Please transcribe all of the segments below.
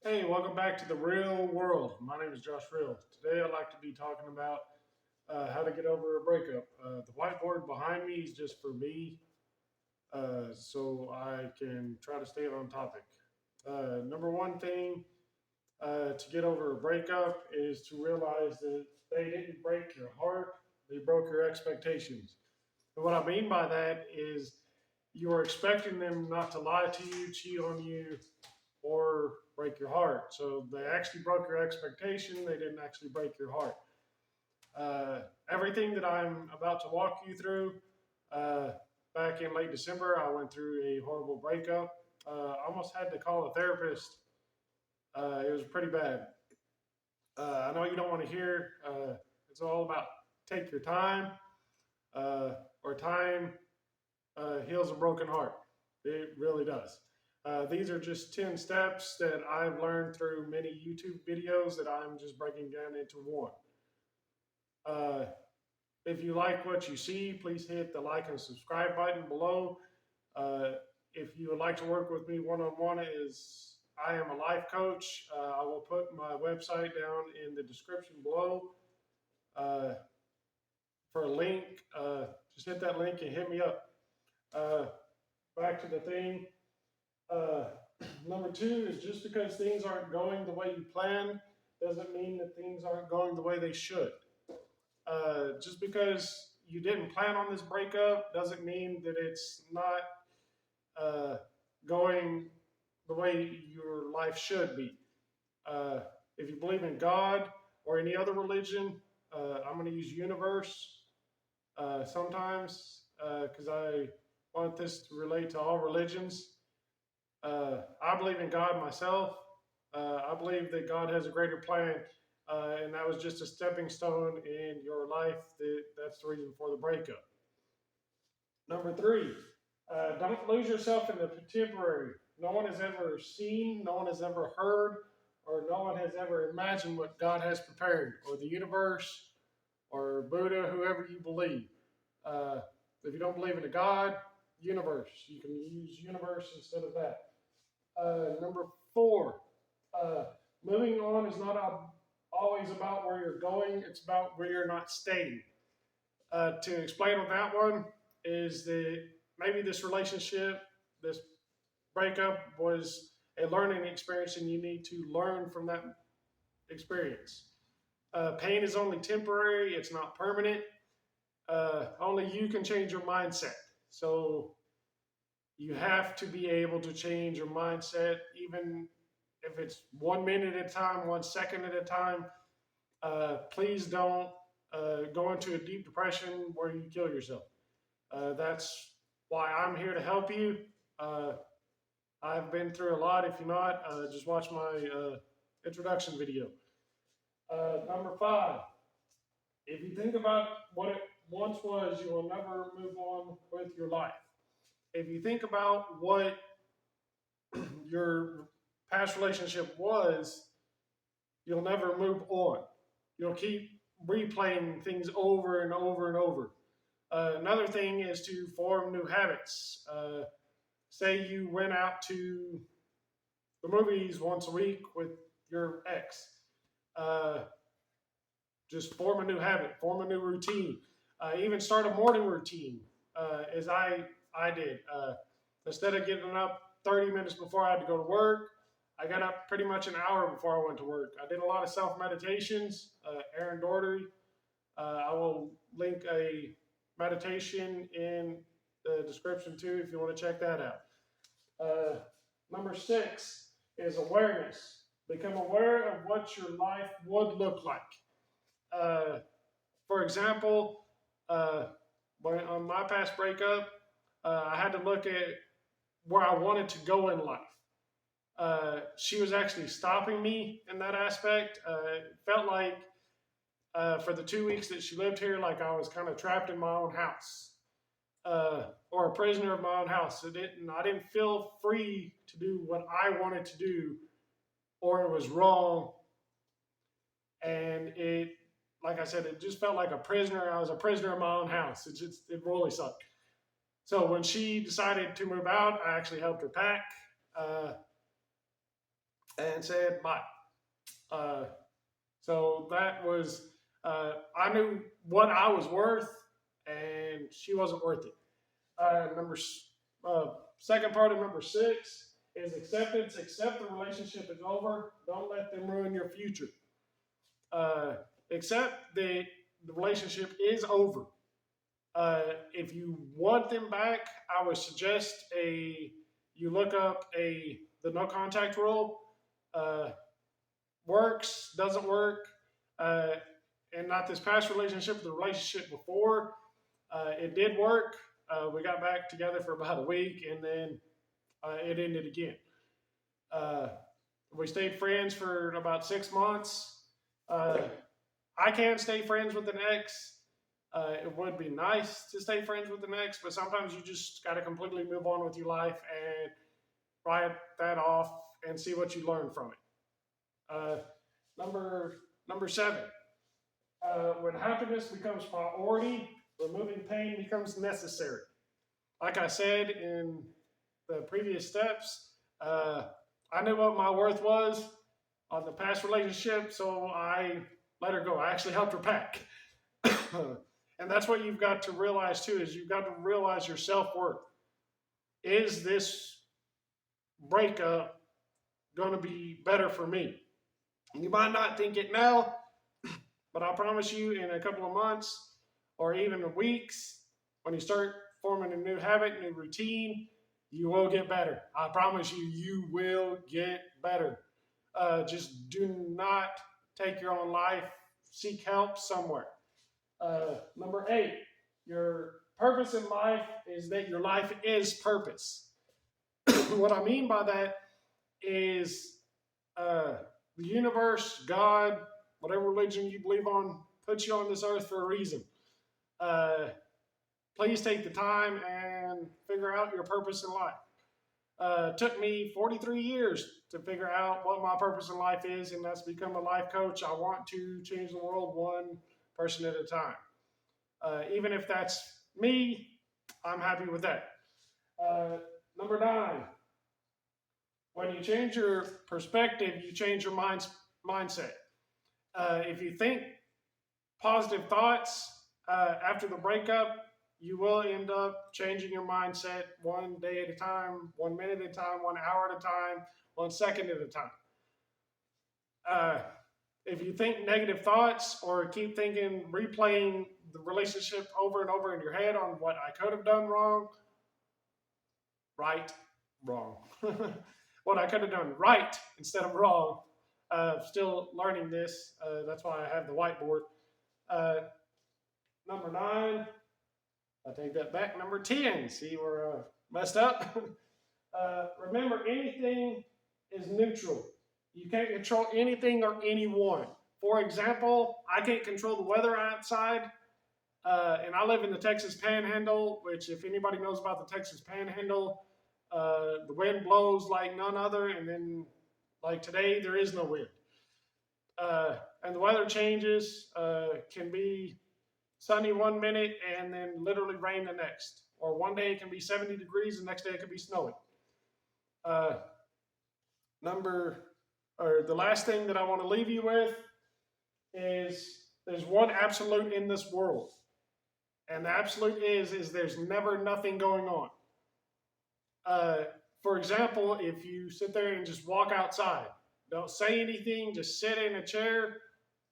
Hey, welcome back to the real world. My name is Josh Real. Today I'd like to be talking about how to get over a breakup. The whiteboard behind me is just for me, so I can try to stay on topic. Number one thing to get over a breakup is to realize that they didn't break your heart, they broke your expectations. And what I mean by that is you are expecting them not to lie to you, cheat on you, or break your heart. So they actually broke your expectation. They didn't actually break your heart. Uh, Everything that I'm about to walk you through, uh, back in late December, I went through a horrible breakup. I almost had to call a therapist. It was pretty bad. I know you don't want to hear. It's all about take your time, uh, or time heals a broken heart. It really does. These are just 10 steps that I've learned through many YouTube videos that I'm just breaking down into one. Uh, if you like what you see, please hit the like and subscribe button below. Uh, if you would like to work with me one-on-one, I am a life coach. I will put my website down in the description below uh, for a link. Just hit that link and hit me up. Uh, Back to the thing. Uh, Number two is just because things aren't going the way you planned doesn't mean that things aren't going the way they should. Just because you didn't plan on this breakup doesn't mean that it's not uh, going the way your life should be. Uh, if you believe in God or any other religion, I'm going to use universe sometimes because I want this to relate to all religions. I believe in God myself. I believe that God has a greater plan, and that was just a stepping stone in your life. That's the reason for the breakup. Number three, don't lose yourself in the temporary. No one has ever seen, no one has ever heard, or no one has ever imagined what God has prepared, or the universe, or Buddha, whoever you believe. Uh, if you don't believe in a God, universe. You can use universe instead of that. Number four, uh, moving on is not always about where you're going, it's about where you're not staying. To explain on that one is that maybe this relationship, this breakup was a learning experience and you need to learn from that experience. Pain is only temporary, it's not permanent. Only you can change your mindset. So you have to be able to change your mindset, even if it's 1 minute at a time, 1 second at a time. Please don't go into a deep depression where you kill yourself. That's why I'm here to help you. Uh, I've been through a lot. If you're not, just watch my introduction video. Number five, if you think about what it once was, you will never move on with your life. If you think about what your past relationship was, you'll never move on. You'll keep replaying things over and over and over. Another thing is to form new habits. Say you went out to the movies once a week with your ex. Uh, just form a new habit, form a new routine. Even start a morning routine, as I did. Instead of getting up 30 minutes before I had to go to work, I got up pretty much an hour before I went to work. I did a lot of self meditations. Aaron Doherty, I will link a meditation in the description too if you want to check that out. Number six is awareness. Become aware of what your life would look like. Uh, for example, on my past breakup, I had to look at where I wanted to go in life. She was actually stopping me in that aspect. It felt like for the 2 weeks that she lived here, like I was kind of trapped in my own house, or a prisoner of my own house. I didn't feel free to do what I wanted to do, or it was wrong. And like I said, it just felt like a prisoner. I was a prisoner in my own house. It really sucked. So when she decided to move out, I actually helped her pack. and said bye. Uh, so that was, I knew what I was worth, and she wasn't worth it. Number second part of number 6 is acceptance. Accept the relationship is over. Don't let them ruin your future. Uh, accept that the relationship is over. If you want them back, I would suggest you look up the no contact rule. Uh, Works, doesn't work, uh, and not this past relationship, the relationship before. It did work. We got back together for about a week, and then it ended again. Uh, we stayed friends for about 6 months. Uh, I can't stay friends with an ex. It would be nice to stay friends with an ex, but sometimes you just got to completely move on with your life and write that off and see what you learn from it. Uh, number 7. When happiness becomes priority, removing pain becomes necessary. Like I said in the previous steps, I knew what my worth was on the past relationship, so I let her go. I actually helped her pack. And that's what you've got to realize too, is you've got to realize your self-worth. Is this breakup going to be better for me? You might not think it now, but I promise you in a couple of months or even weeks, when you start forming a new habit, new routine, you will get better. I promise you, you will get better. Just do not take your own life. Seek help somewhere. Number 8, your purpose in life is that your life is purpose. What I mean by that is the universe, God, whatever religion you believe on, puts you on this earth for a reason. Please take the time and figure out your purpose in life. It took me 43 years to figure out what my purpose in life is, and that's become a life coach. I want to change the world one person at a time. Even if that's me, I'm happy with that. Number 9, when you change your perspective, you change your mindset. If you think positive thoughts after the breakup, you will end up changing your mindset one day at a time, 1 minute at a time, 1 hour at a time, 1 second at a time. If you think negative thoughts or keep thinking, replaying the relationship over and over in your head on what I could have done wrong, wrong. What I could have done right instead of wrong. Still learning this. That's why I have the whiteboard. Number 9, I take that back. Number 10, see we're messed up. Remember, anything is neutral. You can't control anything or anyone. For example, I can't control the weather outside, and I live in the Texas Panhandle, which if anybody knows about the Texas Panhandle, the wind blows like none other, and then like today, there is no wind. And the weather changes, can be sunny 1 minute and then literally rain the next. Or one day it can be 70 degrees, and the next day it can be snowing. The last thing that I want to leave you with is there's one absolute in this world. And the absolute is there's never nothing going on. For example, if you sit there and just walk outside, don't say anything, just sit in a chair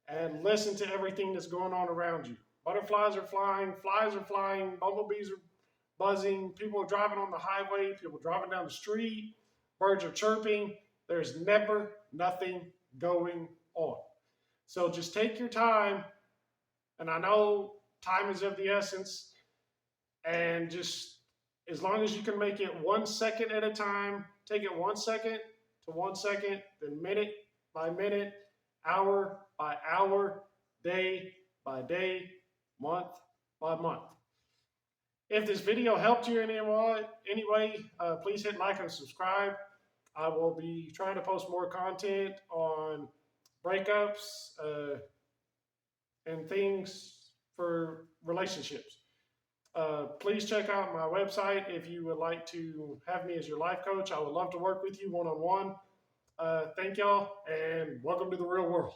and listen to everything that's going on around you. Butterflies are flying, flies are flying, bumblebees are buzzing, people are driving on the highway, people driving down the street, birds are chirping. There's never nothing going on. So just take your time, and I know time is of the essence, and just as long as you can make it 1 second at a time, take it 1 second to 1 second, then minute by minute, hour by hour, day by day, month by month. If this video helped you in any way, please hit like and subscribe. I will be trying to post more content on breakups and things for relationships. Please check out my website if you would like to have me as your life coach. I would love to work with you one-on-one. Thank y'all, and welcome to the real world.